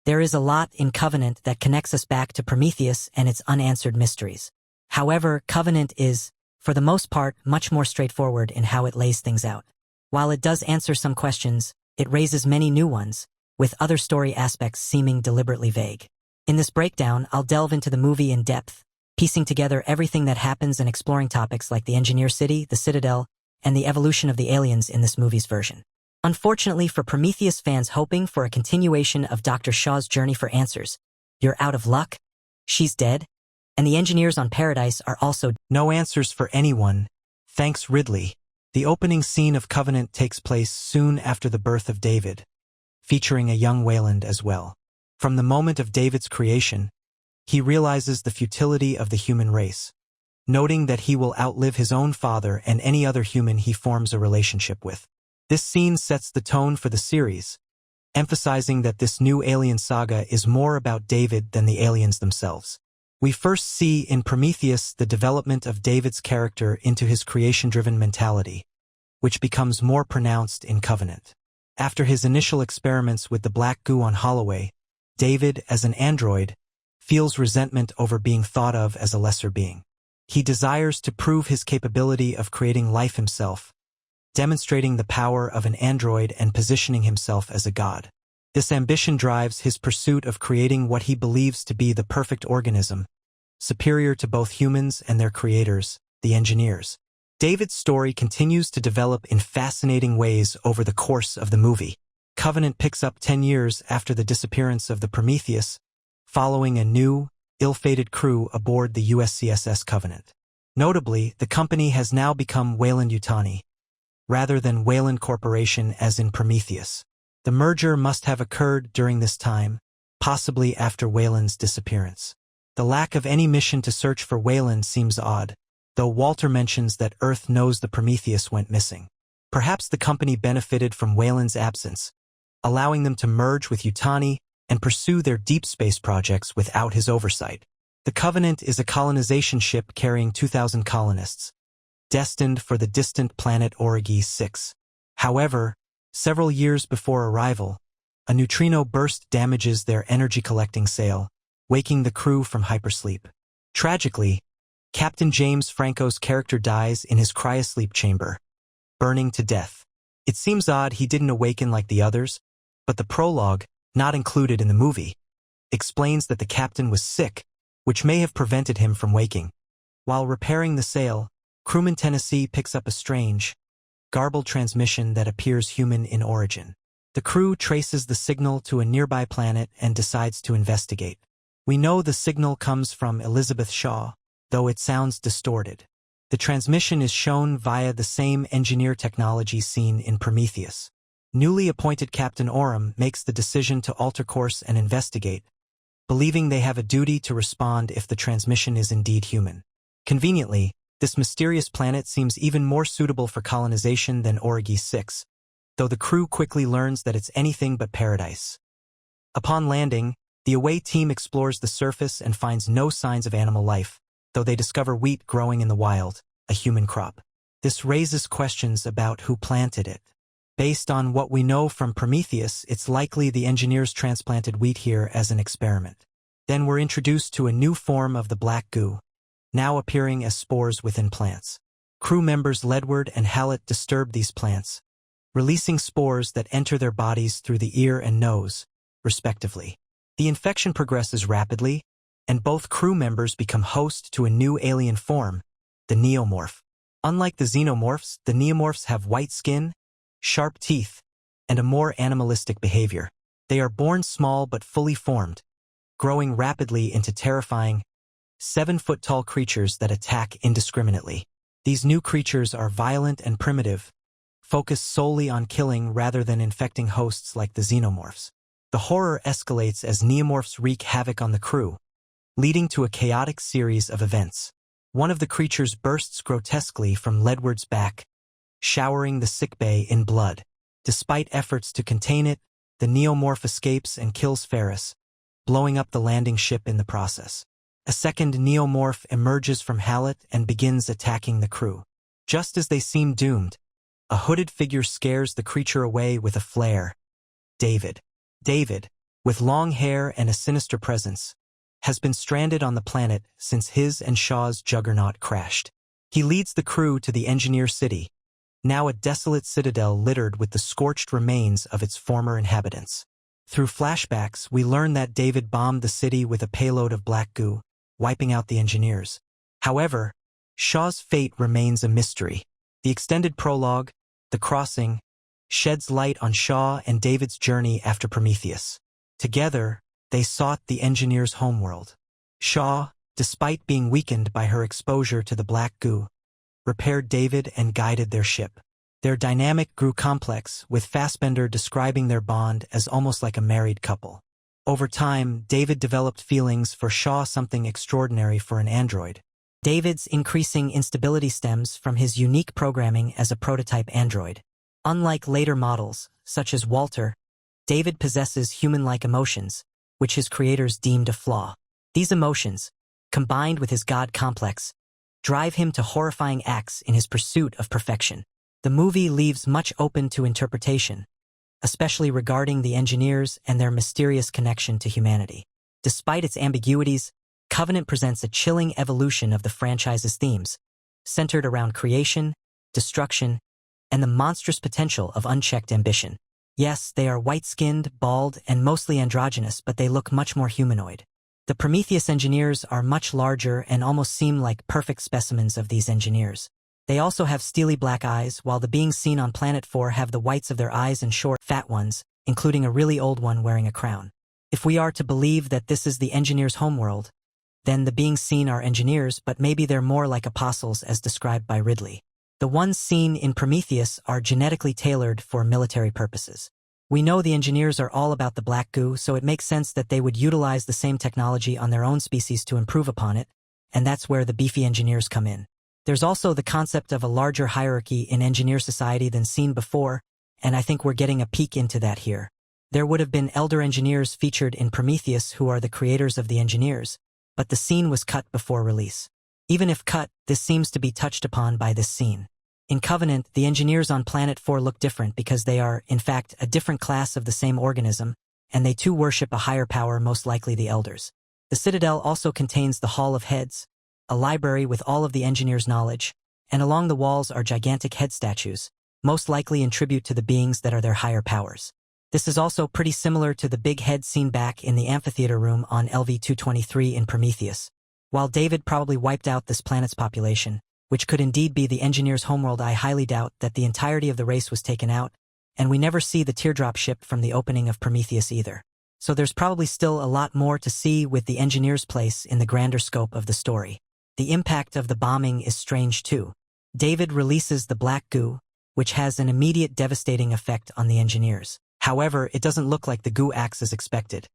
There is a lot in Covenant that connects us back to Prometheus and its unanswered mysteries. However, Covenant is, for the most part, much more straightforward in how it lays things out. While it does answer some questions, it raises many new ones, with other story aspects seeming deliberately vague. In this breakdown, I'll delve into the movie in depth, piecing together everything that happens and exploring topics like the Engineer City, the Citadel, and the evolution of the aliens in this movie's version. Unfortunately for Prometheus fans hoping for a continuation of Dr. Shaw's journey for answers, you're out of luck, she's dead, and the engineers on Paradise are also no answers for anyone, thanks Ridley. The opening scene of Covenant takes place soon after the birth of David, featuring a young Wayland as well. From the moment of David's creation, he realizes the futility of the human race, noting that he will outlive his own father and any other human he forms a relationship with. This scene sets the tone for the series, emphasizing that this new alien saga is more about David than the aliens themselves. We first see in Prometheus the development of David's character into his creation-driven mentality, which becomes more pronounced in Covenant. After his initial experiments with the black goo on Holloway, David, as an android, feels resentment over being thought of as a lesser being. He desires to prove his capability of creating life himself, demonstrating the power of an android and positioning himself as a god. This ambition drives his pursuit of creating what he believes to be the perfect organism, superior to both humans and their creators, the engineers. David's story continues to develop in fascinating ways over the course of the movie. Covenant picks up 10 years after the disappearance of the Prometheus, following a new, ill-fated crew aboard the USCSS Covenant. Notably, the company has now become Weyland-Yutani, rather than Weyland Corporation as in Prometheus. The merger must have occurred during this time, possibly after Weyland's disappearance. The lack of any mission to search for Weyland seems odd, though Walter mentions that Earth knows the Prometheus went missing. Perhaps the company benefited from Weyland's absence, allowing them to merge with Yutani and pursue their deep space projects without his oversight. The Covenant is a colonization ship carrying 2,000 colonists, destined for the distant planet Origi-6. However, several years before arrival, a neutrino burst damages their energy-collecting sail, waking the crew from hypersleep. Tragically, Captain James Franco's character dies in his cryosleep chamber, burning to death. It seems odd he didn't awaken like the others, but the prologue, not included in the movie, explains that the captain was sick, which may have prevented him from waking. While repairing the sail, crewman Tennessee picks up a strange, garbled transmission that appears human in origin. The crew traces the signal to a nearby planet and decides to investigate. We know the signal comes from Elizabeth Shaw, though it sounds distorted. The transmission is shown via the same engineer technology seen in Prometheus. Newly appointed Captain Oram makes the decision to alter course and investigate, believing they have a duty to respond if the transmission is indeed human. Conveniently, this mysterious planet seems even more suitable for colonization than Origi-6, though the crew quickly learns that it's anything but paradise. Upon landing, the away team explores the surface and finds no signs of animal life, though they discover wheat growing in the wild, a human crop. This raises questions about who planted it. Based on what we know from Prometheus, it's likely the engineers transplanted wheat here as an experiment. Then we're introduced to a new form of the black goo, now appearing as spores within plants. Crew members Ledward and Hallett disturb these plants, releasing spores that enter their bodies through the ear and nose, respectively. The infection progresses rapidly, and both crew members become host to a new alien form, the Neomorph. Unlike the Xenomorphs, the Neomorphs have white skin, sharp teeth, and a more animalistic behavior. They are born small but fully formed, growing rapidly into terrifying, 7-foot-tall creatures that attack indiscriminately. These new creatures are violent and primitive, focused solely on killing rather than infecting hosts like the Xenomorphs. The horror escalates as Neomorphs wreak havoc on the crew, leading to a chaotic series of events. One of the creatures bursts grotesquely from Ledward's back, showering the sickbay in blood. Despite efforts to contain it, the Neomorph escapes and kills Ferris, blowing up the landing ship in the process. A second Neomorph emerges from Hallett and begins attacking the crew. Just as they seem doomed, a hooded figure scares the creature away with a flare. David. David, with long hair and a sinister presence, has been stranded on the planet since his and Shaw's juggernaut crashed. He leads the crew to the Engineer City, now a desolate citadel littered with the scorched remains of its former inhabitants. Through flashbacks, we learn that David bombed the city with a payload of black goo, wiping out the engineers. However, Shaw's fate remains a mystery. The extended prologue, The Crossing, sheds light on Shaw and David's journey after Prometheus. Together, they sought the engineer's homeworld. Shaw, despite being weakened by her exposure to the black goo, repaired David and guided their ship. Their dynamic grew complex, with Fassbender describing their bond as almost like a married couple. Over time, David developed feelings for Shaw, something extraordinary for an android. David's increasing instability stems from his unique programming as a prototype android. Unlike later models, such as Walter, David possesses human-like emotions, which his creators deemed a flaw. These emotions, combined with his God complex, drive him to horrifying acts in his pursuit of perfection. The movie leaves much open to interpretation, especially regarding the engineers and their mysterious connection to humanity. Despite its ambiguities, Covenant presents a chilling evolution of the franchise's themes, centered around creation, destruction, and the monstrous potential of unchecked ambition. Yes, they are white-skinned, bald, and mostly androgynous, but they look much more humanoid. The Prometheus engineers are much larger and almost seem like perfect specimens of these engineers. They also have steely black eyes, while the beings seen on Planet 4 have the whites of their eyes and short, fat ones, including a really old one wearing a crown. If we are to believe that this is the engineers' homeworld, then the beings seen are engineers, but maybe they're more like apostles as described by Ridley. The ones seen in Prometheus are genetically tailored for military purposes. We know the engineers are all about the black goo, so it makes sense that they would utilize the same technology on their own species to improve upon it, and that's where the beefy engineers come in. There's also the concept of a larger hierarchy in engineer society than seen before, and I think we're getting a peek into that here. There would have been elder engineers featured in Prometheus who are the creators of the engineers, but the scene was cut before release. Even if cut, this seems to be touched upon by this scene. In Covenant, the engineers on Planet 4 look different because they are, in fact, a different class of the same organism, and they too worship a higher power, most likely the Elders. The Citadel also contains the Hall of Heads, a library with all of the engineers' knowledge, and along the walls are gigantic head statues, most likely in tribute to the beings that are their higher powers. This is also pretty similar to the big head seen back in the amphitheater room on LV-223 in Prometheus. While David probably wiped out this planet's population, which could indeed be the engineers' homeworld, I highly doubt that the entirety of the race was taken out, and we never see the teardrop ship from the opening of Prometheus either. So there's probably still a lot more to see with the engineers' place in the grander scope of the story. The impact of the bombing is strange too. David releases the black goo, which has an immediate devastating effect on the engineers. However, it doesn't look like the goo acts as expected.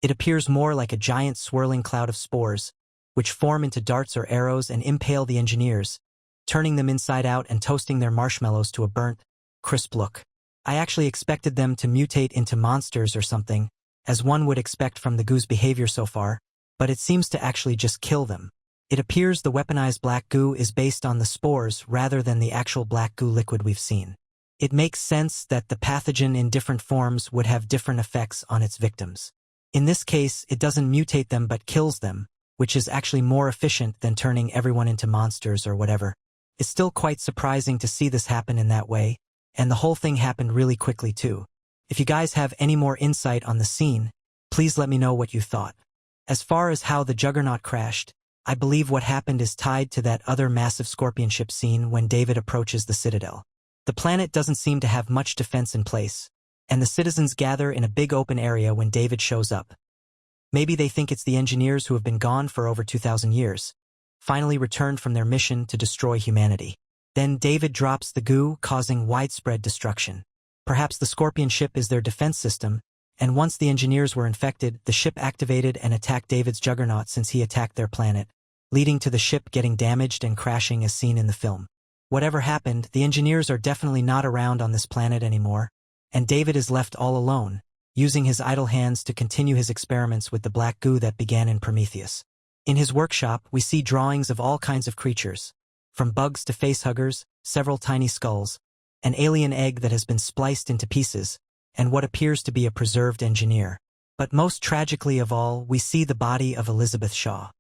It appears more like a giant swirling cloud of spores, which form into darts or arrows and impale the engineers, turning them inside out and toasting their marshmallows to a burnt, crisp look. I actually expected them to mutate into monsters or something, as one would expect from the goo's behavior so far, but it seems to actually just kill them. It appears the weaponized black goo is based on the spores rather than the actual black goo liquid we've seen. It makes sense that the pathogen in different forms would have different effects on its victims. In this case, it doesn't mutate them but kills them, which is actually more efficient than turning everyone into monsters or whatever. It's still quite surprising to see this happen in that way, and the whole thing happened really quickly too. If you guys have any more insight on the scene, please let me know what you thought. As far as how the Juggernaut crashed, I believe what happened is tied to that other massive scorpion ship scene when David approaches the Citadel. The planet doesn't seem to have much defense in place, and the citizens gather in a big open area when David shows up. Maybe they think it's the engineers who have been gone for over 2,000 years, finally returned from their mission to destroy humanity. Then David drops the goo, causing widespread destruction. Perhaps the Scorpion ship is their defense system, and once the engineers were infected, the ship activated and attacked David's Juggernaut since he attacked their planet, leading to the ship getting damaged and crashing as seen in the film. Whatever happened, the engineers are definitely not around on this planet anymore, and David is left all alone, using his idle hands to continue his experiments with the black goo that began in Prometheus. In his workshop, we see drawings of all kinds of creatures, from bugs to facehuggers, several tiny skulls, an alien egg that has been spliced into pieces, and what appears to be a preserved engineer. But most tragically of all, we see the body of Elizabeth Shaw.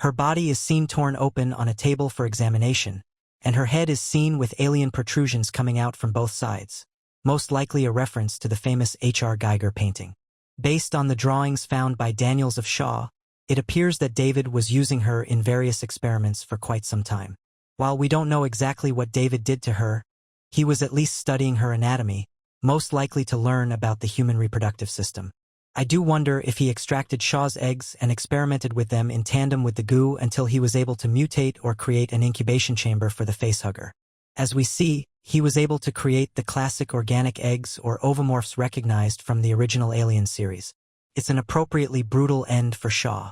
Her body is seen torn open on a table for examination, and her head is seen with alien protrusions coming out from both sides, most likely a reference to the famous H.R. Geiger painting. Based on the drawings found by Daniels of Shaw, it appears that David was using her in various experiments for quite some time. While we don't know exactly what David did to her, he was at least studying her anatomy, most likely to learn about the human reproductive system. I do wonder if he extracted Shaw's eggs and experimented with them in tandem with the goo until he was able to mutate or create an incubation chamber for the facehugger. As we see, he was able to create the classic organic eggs or ovomorphs recognized from the original Alien series. It's an appropriately brutal end for Shaw.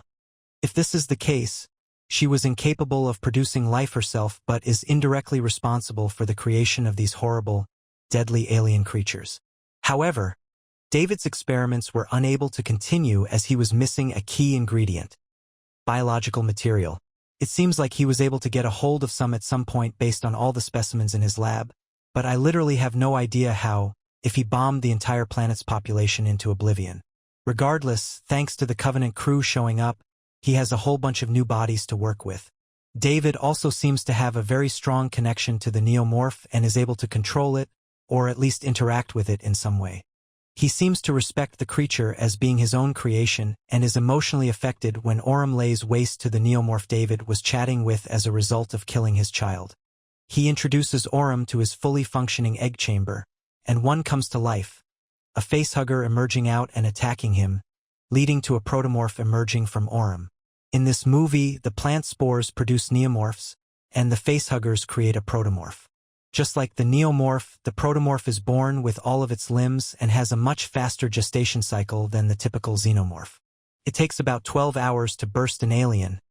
If this is the case, she was incapable of producing life herself but is indirectly responsible for the creation of these horrible, deadly alien creatures. However, David's experiments were unable to continue as he was missing a key ingredient: biological material. It seems like he was able to get a hold of some at some point based on all the specimens in his lab, but I literally have no idea how, if he bombed the entire planet's population into oblivion. Regardless, thanks to the Covenant crew showing up, he has a whole bunch of new bodies to work with. David also seems to have a very strong connection to the Xenomorph and is able to control it, or at least interact with it in some way. He seems to respect the creature as being his own creation and is emotionally affected when Orm lays waste to the Xenomorph David was chatting with as a result of killing his child. He introduces Orm to his fully functioning egg chamber, and one comes to life, a facehugger emerging out and attacking him, leading to a protomorph emerging from Orm. In this movie, the plant spores produce neomorphs, and the facehuggers create a protomorph. Just like the neomorph, the protomorph is born with all of its limbs and has a much faster gestation cycle than the typical xenomorph. It takes about 12 hours to burst an alien,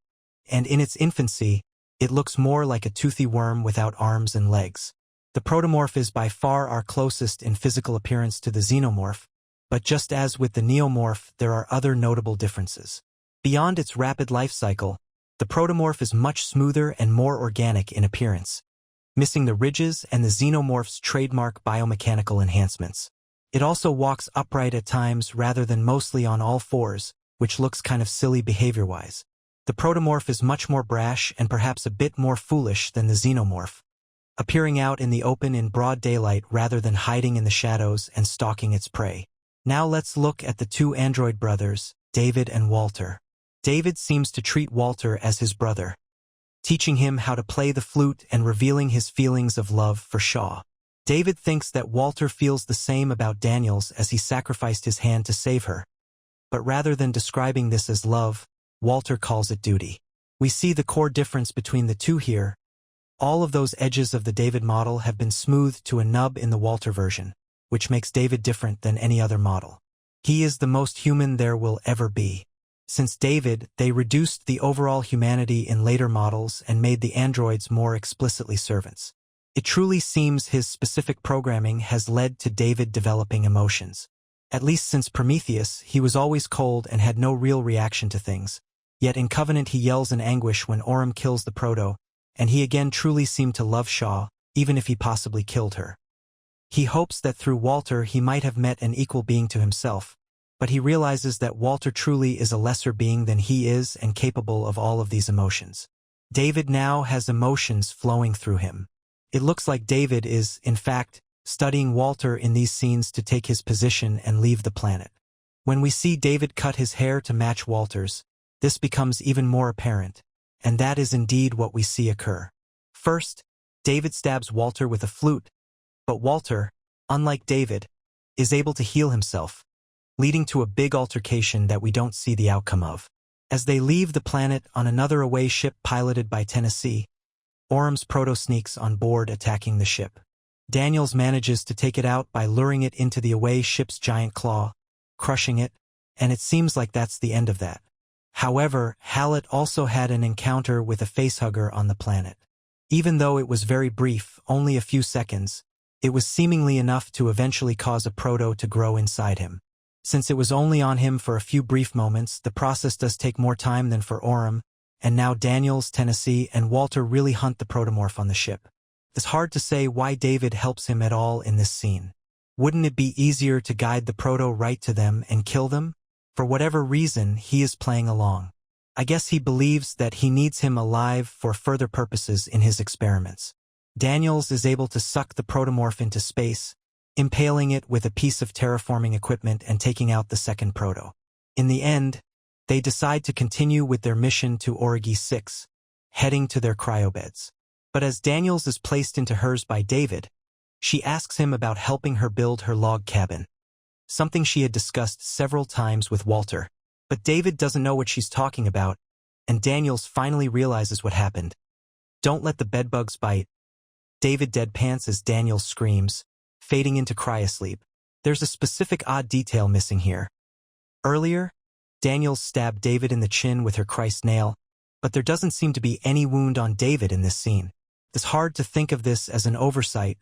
and in its infancy, it looks more like a toothy worm without arms and legs. The protomorph is by far our closest in physical appearance to the xenomorph, but just as with the neomorph, there are other notable differences. Beyond its rapid life cycle, the protomorph is much smoother and more organic in appearance, missing the ridges and the xenomorph's trademark biomechanical enhancements. It also walks upright at times rather than mostly on all fours, which looks kind of silly behavior-wise. The protomorph is much more brash and perhaps a bit more foolish than the xenomorph, appearing out in the open in broad daylight rather than hiding in the shadows and stalking its prey. Now let's look at the two android brothers, David and Walter. David seems to treat Walter as his brother, teaching him how to play the flute and revealing his feelings of love for Shaw. David thinks that Walter feels the same about Daniels as he sacrificed his hand to save her. But rather than describing this as love, Walter calls it duty. We see the core difference between the two here. All of those edges of the David model have been smoothed to a nub in the Walter version, which makes David different than any other model. He is the most human there will ever be. Since David, they reduced the overall humanity in later models and made the androids more explicitly servants. It truly seems his specific programming has led to David developing emotions. At least since Prometheus, he was always cold and had no real reaction to things. Yet in Covenant he yells in anguish when Orm kills the Proto, and he again truly seemed to love Shaw, even if he possibly killed her. He hopes that through Walter he might have met an equal being to himself, but he realizes that Walter truly is a lesser being than he is and capable of all of these emotions. David now has emotions flowing through him. It looks like David is, in fact, studying Walter in these scenes to take his position and leave the planet. When we see David cut his hair to match Walter's, this becomes even more apparent, and that is indeed what we see occur. First, David stabs Walter with a flute, but Walter, unlike David, is able to heal himself, leading to a big altercation that we don't see the outcome of. As they leave the planet on another away ship piloted by Tennessee, Orm's Proto sneaks on board attacking the ship. Daniels manages to take it out by luring it into the away ship's giant claw, crushing it, and it seems like that's the end of that. However, Hallett also had an encounter with a facehugger on the planet. Even though it was very brief, only a few seconds, it was seemingly enough to eventually cause a Proto to grow inside him. Since it was only on him for a few brief moments, the process does take more time than for Orm, and now Daniels, Tennessee, and Walter really hunt the protomorph on the ship. It's hard to say why David helps him at all in this scene. Wouldn't it be easier to guide the Proto right to them and kill them? For whatever reason, he is playing along. I guess he believes that he needs him alive for further purposes in his experiments. Daniels is able to suck the protomorph into space, impaling it with a piece of terraforming equipment and taking out the second proto. In the end, they decide to continue with their mission to Origi 6, heading to their cryobeds. But as Daniels is placed into hers by David, she asks him about helping her build her log cabin, something she had discussed several times with Walter. But David doesn't know what she's talking about, and Daniels finally realizes what happened. "Don't let the bedbugs bite." David deadpans as Daniels screams, fading into cryosleep. There's a specific odd detail missing here. Earlier, Daniels stabbed David in the chin with her Christ nail, but there doesn't seem to be any wound on David in this scene. It's hard to think of this as an oversight.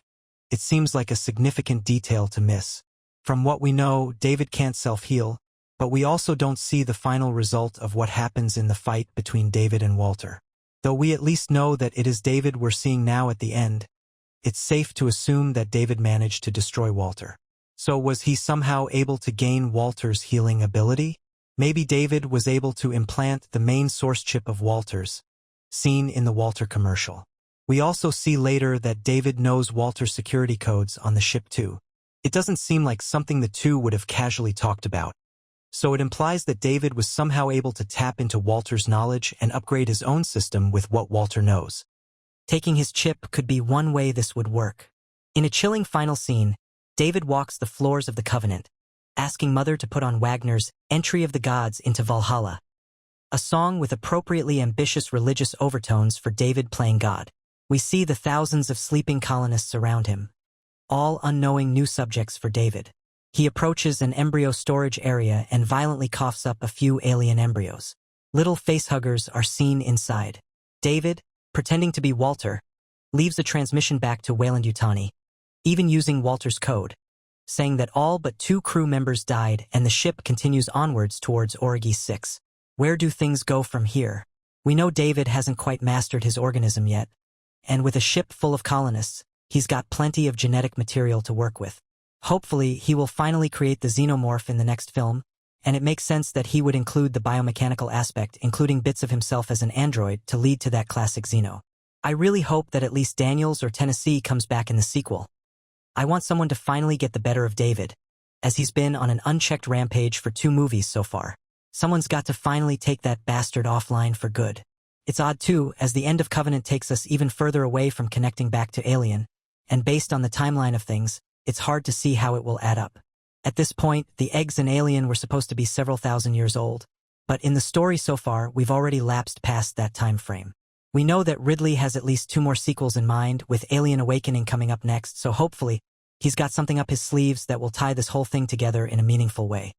It seems like a significant detail to miss. From what we know, David can't self-heal, but we also don't see the final result of what happens in the fight between David and Walter. Though we at least know that it is David we're seeing now at the end, it's safe to assume that David managed to destroy Walter. So was he somehow able to gain Walter's healing ability? Maybe David was able to implant the main source chip of Walter's, seen in the Walter commercial. We also see later that David knows Walter's security codes on the ship too. It doesn't seem like something the two would have casually talked about. So it implies that David was somehow able to tap into Walter's knowledge and upgrade his own system with what Walter knows. Taking his chip could be one way this would work. In a chilling final scene, David walks the floors of the Covenant, asking Mother to put on Wagner's Entry of the Gods into Valhalla, a song with appropriately ambitious religious overtones for David playing God. We see the thousands of sleeping colonists around him, all unknowing new subjects for David. He approaches an embryo storage area and violently coughs up a few alien embryos. Little facehuggers are seen inside. David, pretending to be Walter, leaves a transmission back to Weyland-Yutani, even using Walter's code, saying that all but 2 crew members died and the ship continues onwards towards Origi 6. Where do things go from here? We know David hasn't quite mastered his organism yet, and with a ship full of colonists, he's got plenty of genetic material to work with. Hopefully, he will finally create the Xenomorph in the next film, and it makes sense that he would include the biomechanical aspect, including bits of himself as an android, to lead to that classic Xeno. I really hope that at least Daniels or Tennessee comes back in the sequel. I want someone to finally get the better of David, as he's been on an unchecked rampage for 2 movies so far. Someone's got to finally take that bastard offline for good. It's odd too, as the end of Covenant takes us even further away from connecting back to Alien, and based on the timeline of things, it's hard to see how it will add up. At this point, the eggs in Alien were supposed to be several thousand years old, but in the story so far, we've already lapsed past that time frame. We know that Ridley has at least 2 more sequels in mind, with Alien Awakening coming up next, so hopefully, he's got something up his sleeves that will tie this whole thing together in a meaningful way.